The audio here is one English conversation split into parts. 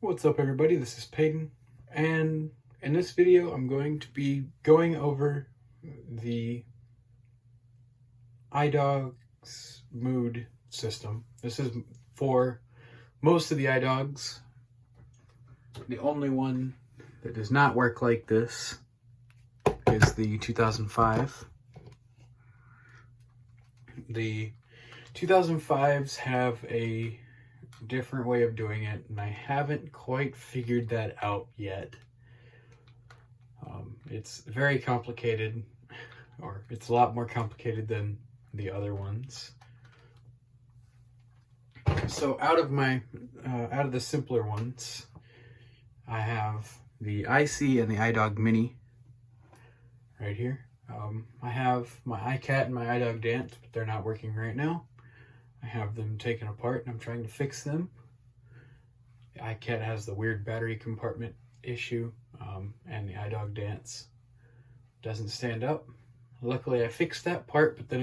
What's up everybody, this is Peyton, and in this video I'm going to be going over the idog's mood system. This is for most of the idogs. The only one that does not work like this is the 2005. The 2005s have a different way of doing it, and I haven't quite figured that out yet. It's very complicated, or it's a lot more complicated than the other ones. So out of the simpler ones, I have the IC and the idog mini right here. I have my iCat and my idog dance, but they're not working right now. I have them taken apart and I'm trying to fix them. The iCat has the weird battery compartment issue, and the idog dance doesn't stand up. Luckily I fixed that part, but then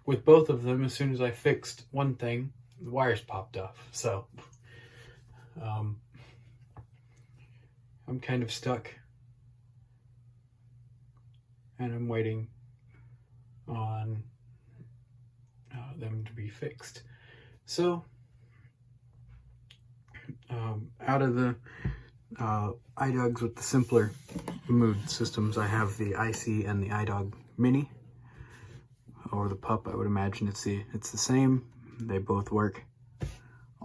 with both of them, as soon as I fixed one thing, the wires popped off. So I'm kind of stuck, and I'm waiting on them to be fixed. So out of the idogs with the simpler mood systems, I have the IC and the idog mini, or the pup. I would imagine it's the same. They both work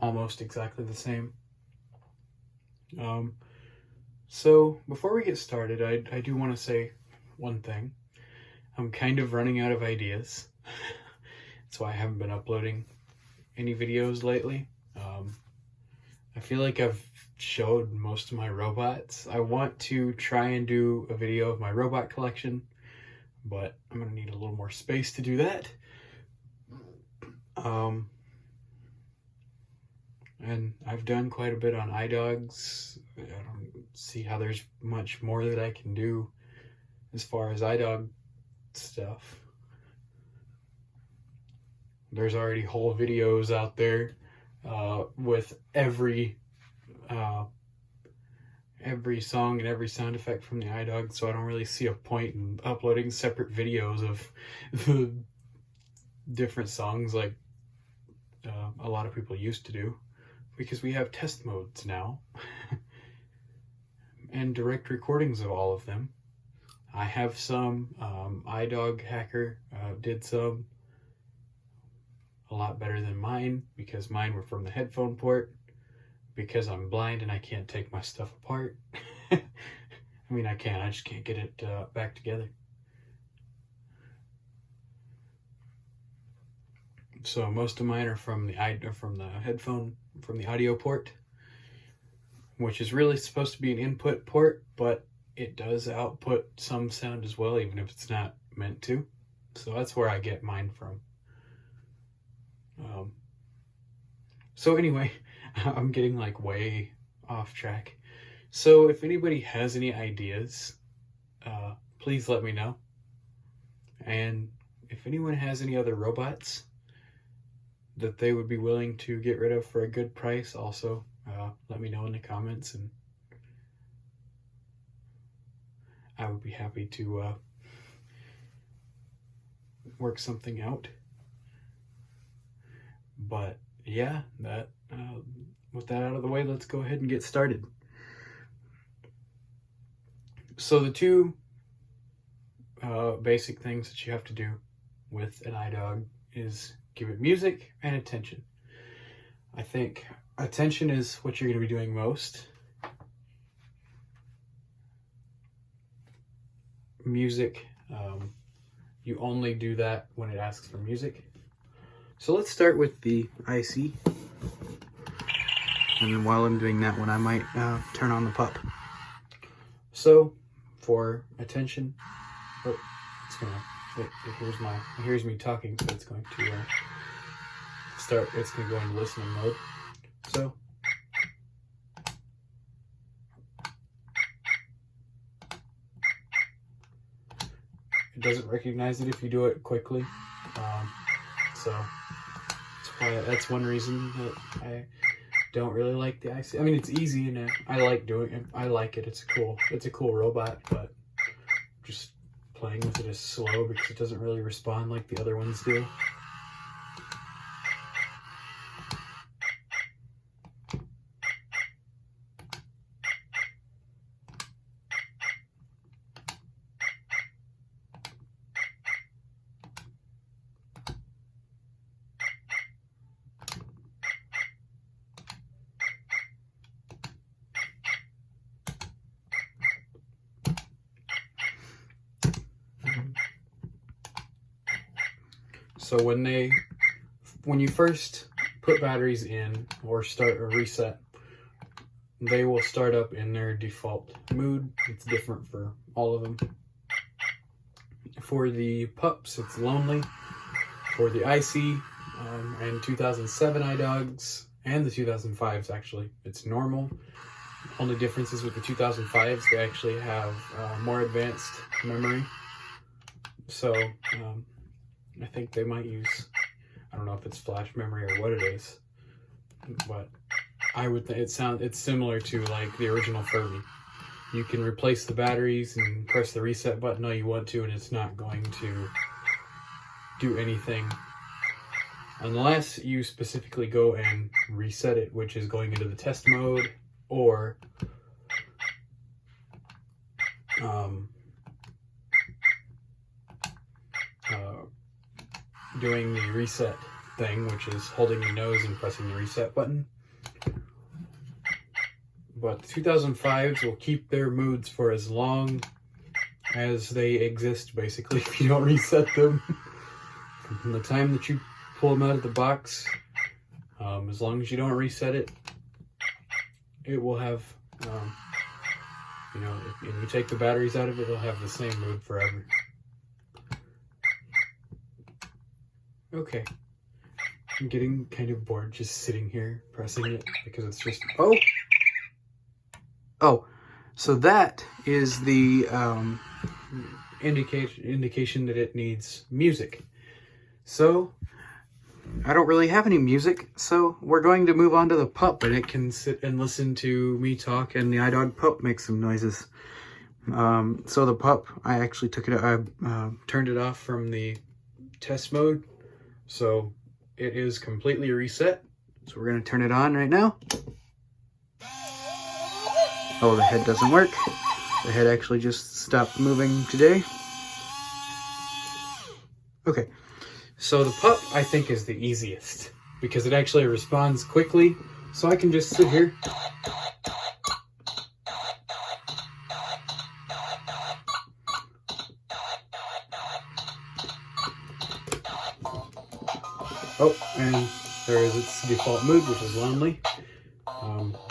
almost exactly the same. So before we get started, I do want to say one thing. I'm kind of running out of ideas. That's why I haven't been uploading any videos lately. I feel like I've showed most of my robots. I want to try and do a video of my robot collection, but I'm going to need a little more space to do that. And I've done quite a bit on idogs. I don't see how there's much more that I can do as far as idog stuff. There's already whole videos out there with every song and every sound effect from the idog, so I don't really see a point in uploading separate videos of the different songs like a lot of people used to do, because we have test modes now and direct recordings of all of them. I have some. idog hacker did some. A lot better than mine, because mine were from the headphone port, because I'm blind and I can't take my stuff apart. I mean, I just can't get it back together. So most of mine are from the headphone, from the audio port, which is really supposed to be an input port, but it does output some sound as well, even if it's not meant to. So that's where I get mine from. So anyway, I'm getting like way off track. So if anybody has any ideas, please let me know. And if anyone has any other robots that they would be willing to get rid of for a good price, also let me know in the comments, and I would be happy to work something out. But yeah, with that out of the way, let's go ahead and get started. So the two basic things that you have to do with an idog is give it music and attention. I think attention is what you're going to be doing most. Music, you only do that when it asks for music. So let's start with the IC, and then while I'm doing that one, I might turn on the pup. So for attention, it hears me talking, so it's going to it's going to go into listening mode. So it doesn't recognize it if you do it quickly. So that's one reason that don't really like the IC. I mean, it's easy and I like doing it. I like it. It's a cool robot, but just playing with it is slow because it doesn't really respond like the other ones do. So when you first put batteries in or start or reset, they will start up in their default mood. It's different for all of them. For the pups, it's lonely. For the IC and 2007 iDogs and the 2005s, actually, it's normal. Only difference is with the 2005s, they actually have more advanced memory. So I think they might use, I don't know if it's flash memory or what it is, but I would think it's similar to like the original Furby. You can replace the batteries and press the reset button all you want to, and it's not going to do anything unless you specifically go and reset it, which is going into the test mode or doing the reset thing, which is holding your nose and pressing the reset button. But the 2005s will keep their moods for as long as they exist, basically, if you don't reset them. From the time that you pull them out of the box, as long as you don't reset it, it will have, you know, if you take the batteries out of it, it'll have the same mood forever. Okay, I'm getting kind of bored just sitting here pressing it because it's just, oh, so that is the indication that it needs music. So I don't really have any music, so we're going to move on to the pup, and it can sit and listen to me talk, and the iDog pup makes some noises. So the pup, I actually took it, I turned it off from the test mode, so it is completely reset. So we're going to turn it on right now. Oh, the head doesn't work. The head actually just stopped moving today. Okay, so the pup I think is the easiest because it actually responds quickly. So I can just sit here. Oh, and there is its default mood, which is lonely.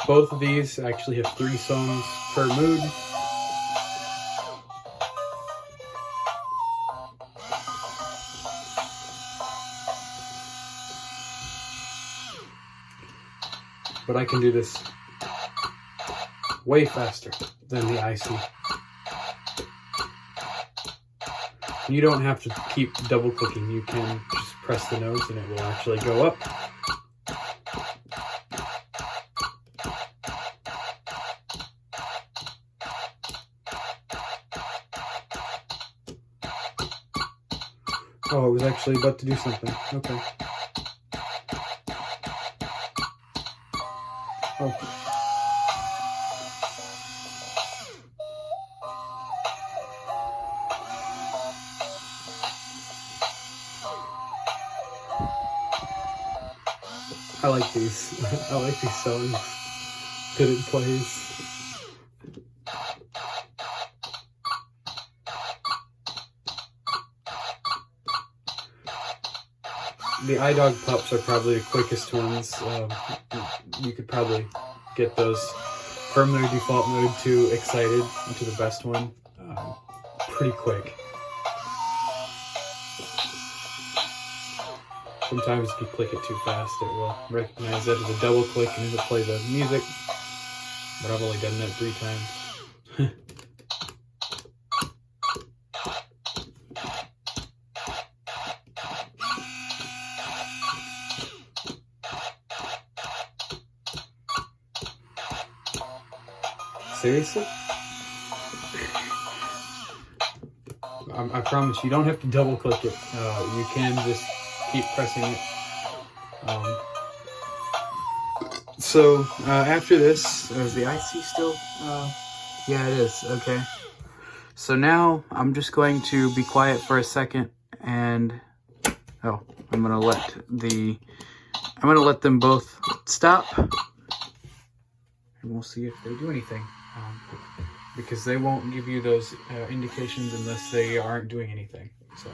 Both of these actually have 3 songs per mood. But I can do this way faster than the IC. You don't have to keep double clicking. You can just press the nose and it will actually go up. Oh, it was actually about to do something. Okay. Oh. I like these. I like these songs that it plays. The iDog pups are probably the quickest ones. You could probably get those from their default mode to excited into the best one pretty quick. Sometimes if you click it too fast, it will recognize that as a double click and it'll play the music. But I've only done that 3 times. Seriously? I promise you don't have to double click it. You can just keep pressing it. So after this, is the IC still? Yeah, it is. Okay. So now I'm just going to be quiet for a second, and I'm gonna let them both stop, and we'll see if they do anything. Because they won't give you those indications unless they aren't doing anything. So.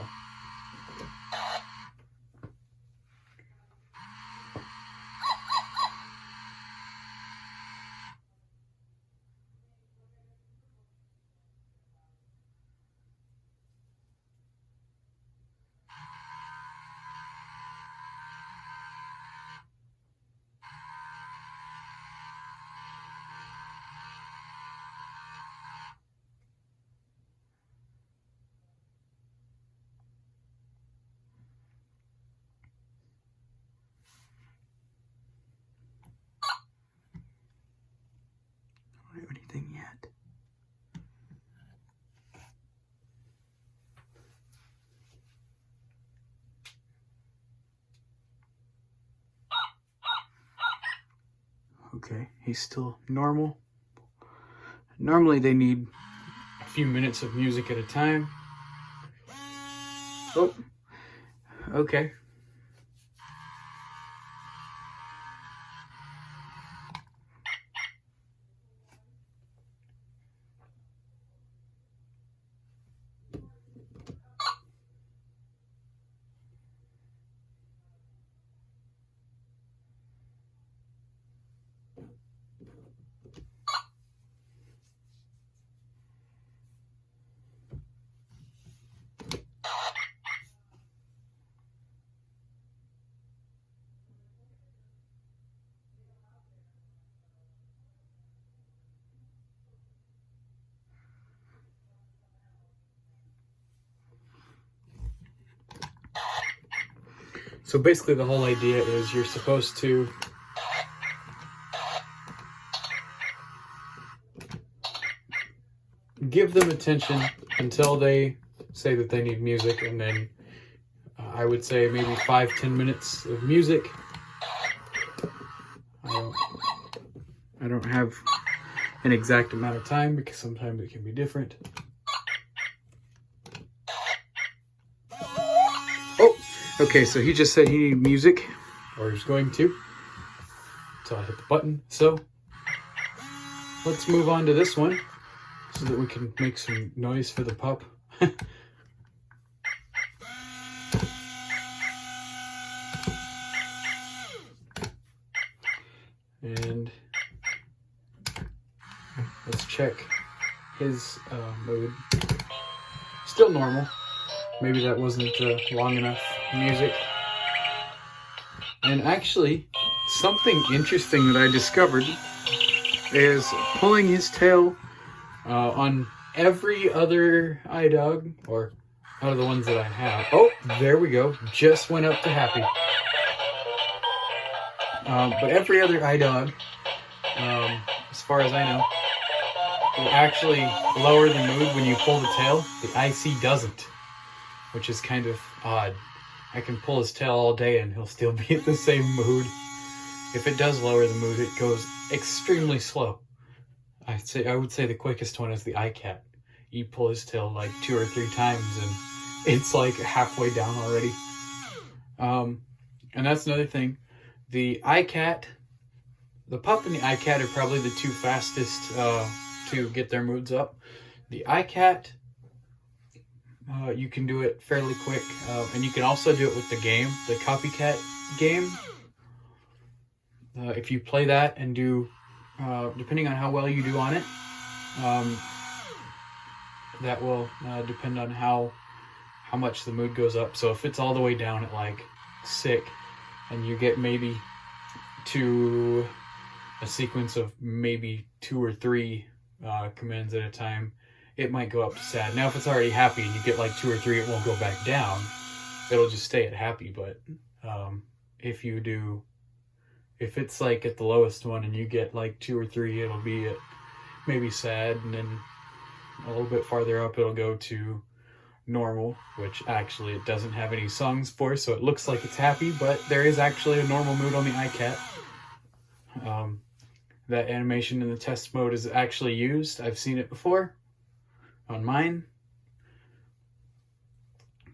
I don't have anything yet. Okay, he's still normal. Normally they need a few minutes of music at a time. Oh, okay. So basically the whole idea is you're supposed to give them attention until they say that they need music, and then I would say maybe 5-10 minutes of music. I don't have an exact amount of time because sometimes it can be different. Oh, okay, so he just said he needed music, or he's going to. So I hit the button. So let's move on to this one so that we can make some noise for the pup. And let's check his mode. Still normal. Maybe that wasn't long enough music. And actually, something interesting that I discovered is pulling his tail on every other idog, or out of the ones that I have. Oh, there we go. Just went up to happy. But every other idog, as far as I know, will actually lower the mood when you pull the tail. The IC doesn't, which is kind of odd. I can pull his tail all day and he'll still be at the same mood. If it does lower the mood, it goes extremely slow. I would say the quickest one is the iCat. You pull his tail like 2 or 3 times and it's like halfway down already. And that's another thing. The iCat, the pup and the iCat are probably the 2 fastest to get their moods up. The iCat, you can do it fairly quick, and you can also do it with the game, the copycat game. If you play that and do, depending on how well you do on it, that will depend on how much the mood goes up. So if it's all the way down at like sick, and you get maybe to a sequence of maybe 2 or 3 commands at a time, it might go up to sad. Now, if it's already happy and you get like 2 or 3, it won't go back down. It'll just stay at happy. But if it's like at the lowest one and you get like 2 or 3, it'll be at maybe sad, and then a little bit farther up it'll go to normal, which actually it doesn't have any songs for, so it looks like it's happy, but there is actually a normal mood on the iCat. That animation in the test mode is actually used. I've seen it before on mine.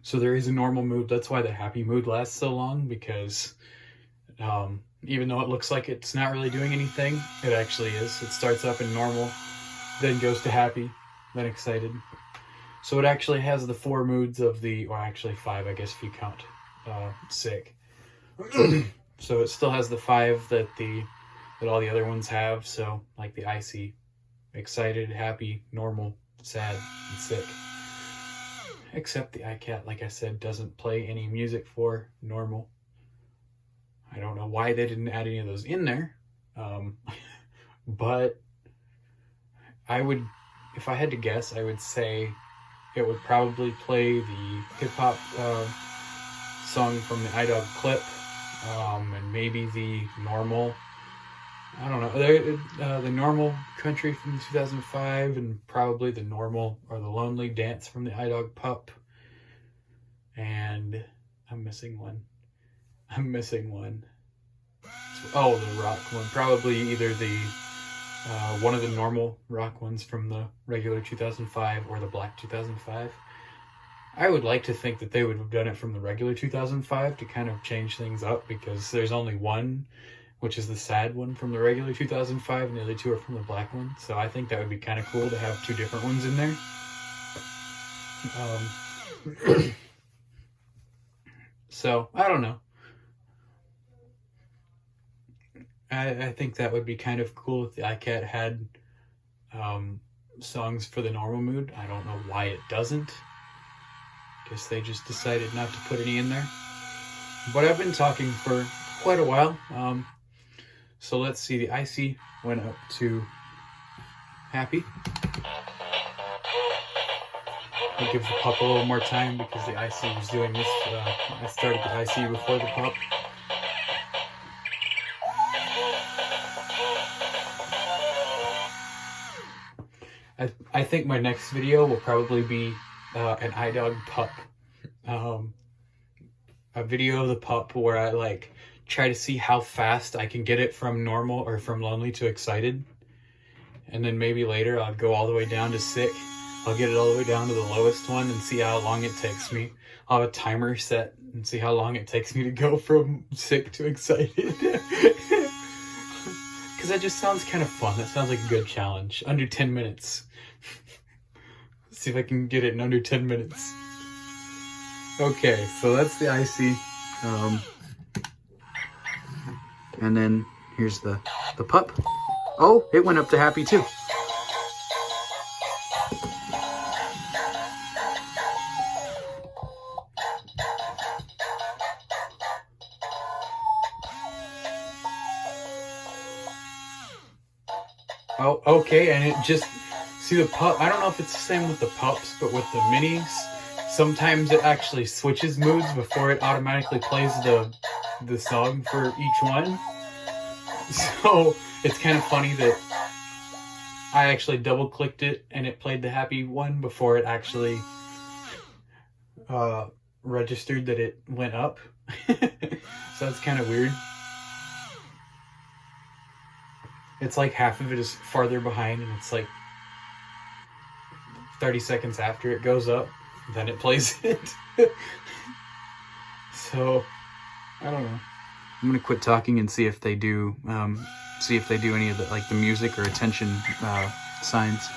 So there is a normal mood. That's why the happy mood lasts so long, because even though it looks like it's not really doing anything, it actually is. It starts up in normal, then goes to happy, then excited. So it actually has the 4 moods of the, or actually 5, I guess if you count sick. So it still has the 5 that all the other ones have. So like the icy, excited, happy, normal, sad, and sick. Except the iCat, like I said, doesn't play any music for normal. I don't know why they didn't add any of those in there. But I would, if I had to guess, I would say it would probably play the hip-hop song from the idog clip, and maybe the normal, I don't know, the normal country from 2005, and probably the normal or the lonely dance from the idog pup. And I'm missing one. Oh, the rock one. Probably either the one of the normal rock ones from the regular 2005 or the black 2005. I would like to think that they would have done it from the regular 2005 to kind of change things up, because there's only one, which is the sad one from the regular 2005, and the other 2 are from the black one. So I think that would be kind of cool to have 2 different ones in there. So I don't know. I think that would be kind of cool if the iCat had songs for the normal mood. I don't know why it doesn't. Guess they just decided not to put any in there. But I've been talking for quite a while. So let's see, the icy went up to happy. I'll give the pup a little more time because the icy was doing this. I started the icy before the pup. I think my next video will probably be an idog pup. A video of the pup where I like try to see how fast I can get it from normal or from lonely to excited. And then maybe later I'll go all the way down to sick. I'll get it all the way down to the lowest one and see how long it takes me. I'll have a timer set and see how long it takes me to go from sick to excited. Because that just sounds kind of fun. That sounds like a good challenge. Under 10 minutes. See if I can get it in under 10 minutes. Okay, so that's the icy. And then here's the pup. Oh, it went up to happy too. Oh, okay, and it just, see the pup, I don't know if it's the same with the pups, but with the minis, sometimes it actually switches moods before it automatically plays the song for each one. So it's kind of funny that I actually double clicked it and it played the happy one before it actually registered that it went up. So that's kind of weird. It's like half of it is farther behind, and it's like 30 seconds after it goes up, then it plays it. So, I don't know. I'm gonna quit talking and see if they do any of the, like, the music or attention signs.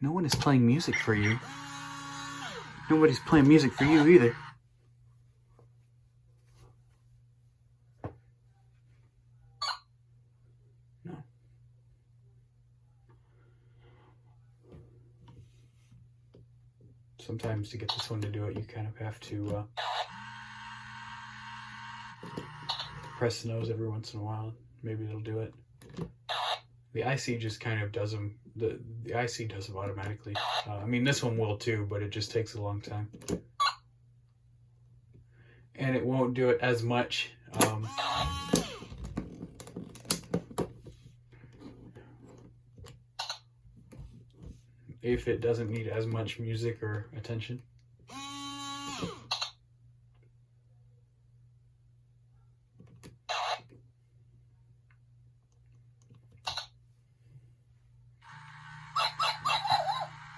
No one is playing music for you. Nobody's playing music for you either. No. Sometimes to get this one to do it, you kind of have to press the nose every once in a while. Maybe it'll do it. The IC just kind of does them. The IC does them automatically. I mean, this one will too, but it just takes a long time. and it won't do it as much. If it doesn't need as much music or attention.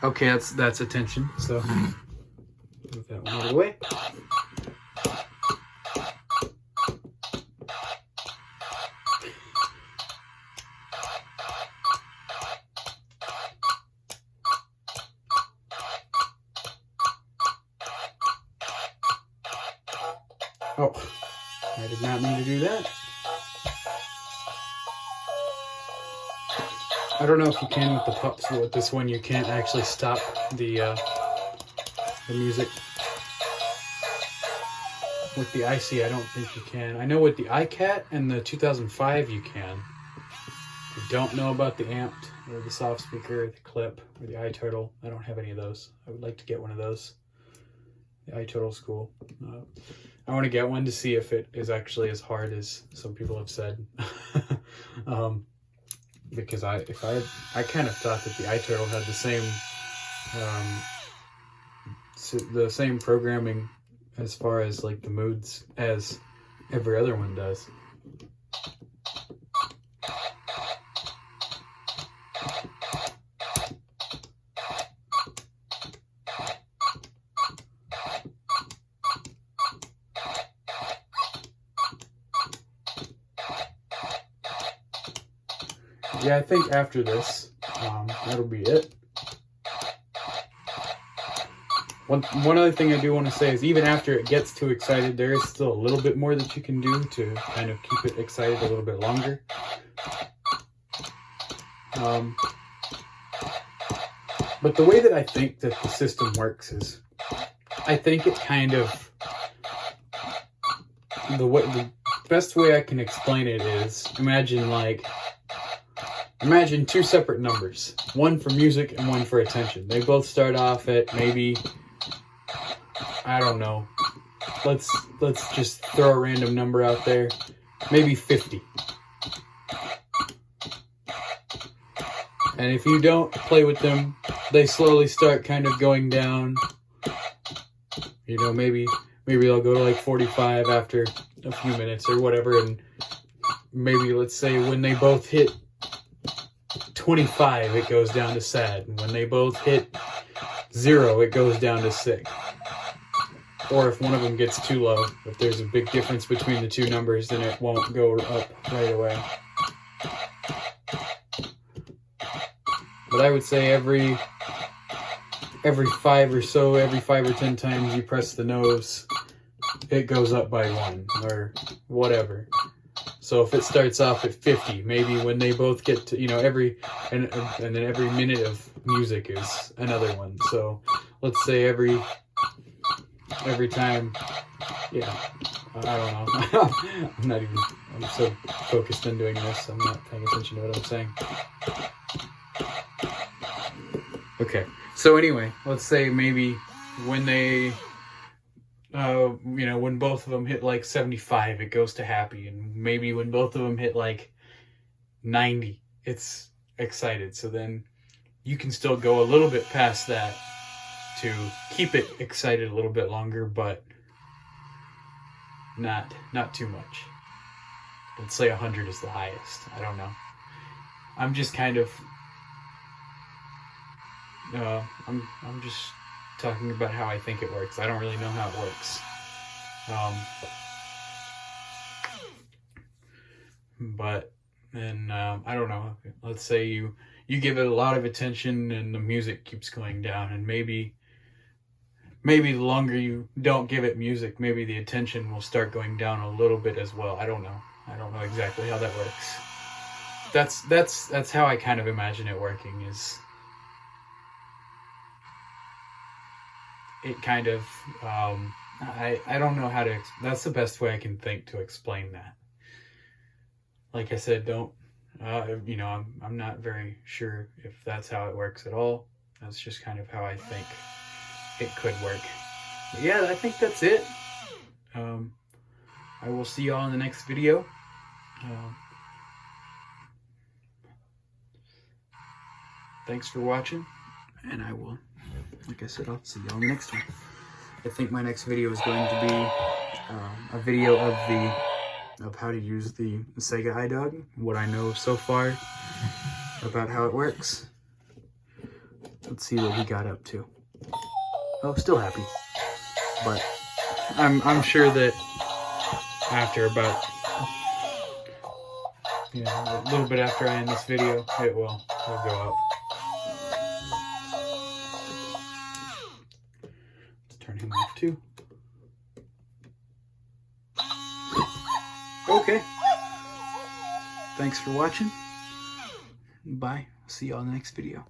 Okay, that's attention, so move that one out of the way. Oh, I did not mean to do that. I don't know if you can with the pups, but with this one you can't actually stop the music. With the IC, I don't think you can. I know with the iCat and the 2005 you can. I don't know about the Amped or the soft speaker, or the Clip, or the iTurtle. I don't have any of those. I would like to get one of those. The iTurtle's cool. I want to get one to see if it is actually as hard as some people have said. Because I kind of thought that the iTurtle had the same programming as far as like the moods as every other one does. Yeah, I think after this, that'll be it. One other thing I do want to say is even after it gets too excited, there is still a little bit more that you can do to kind of keep it excited a little bit longer. But the way that I think that the system works is, I think it kind of, the best way I can explain it is, imagine two separate numbers, one for music and one for attention. They both start off at maybe, I don't know, let's just throw a random number out there, maybe 50. And if you don't play with them, they slowly start kind of going down. You know, maybe they'll go to like 45 after a few minutes or whatever, and maybe let's say when they both hit 25, it goes down to sad. And when they both hit 0, it goes down to sick. Or if one of them gets too low, if there's a big difference between the two numbers, then it won't go up right away. But I would say every 5 or 10 times you press the nose, it goes up by 1 or whatever. So if it starts off at 50, maybe when they both get to, and then every minute of music is another one. So let's say every time, yeah, I don't know. I'm so focused on doing this, I'm not paying attention to what I'm saying. Okay, so anyway, let's say maybe when they, when both of them hit like 75, it goes to happy. And maybe when both of them hit like 90, it's excited. So then you can still go a little bit past that to keep it excited a little bit longer, but not too much. Let's say 100 is the highest. I don't know. I'm just kind of, I'm just talking about how I think it works. I don't really know how it works. But then, I don't know. Let's say you give it a lot of attention and the music keeps going down, and maybe the longer you don't give it music, maybe the attention will start going down a little bit as well. I don't know exactly how that works. That's how I kind of imagine it working, is it kind of, I don't know how to, that's the best way I can think to explain that. Like I said, I'm not very sure if that's how it works at all. That's just kind of how I think it could work. But yeah, I think that's it. I will see y'all in the next video. Thanks for watching, and I will, like I said, I'll see y'all in the next one. I think my next video is going to be a video of how to use the Sega idog, what I know so far about how it works. Let's see what he got up to. Oh, still happy, but I'm sure that after about, you know, a little bit after I end this video, it will go up. Let's turn him off too. Okay. Thanks for watching. Bye. See y'all in the next video.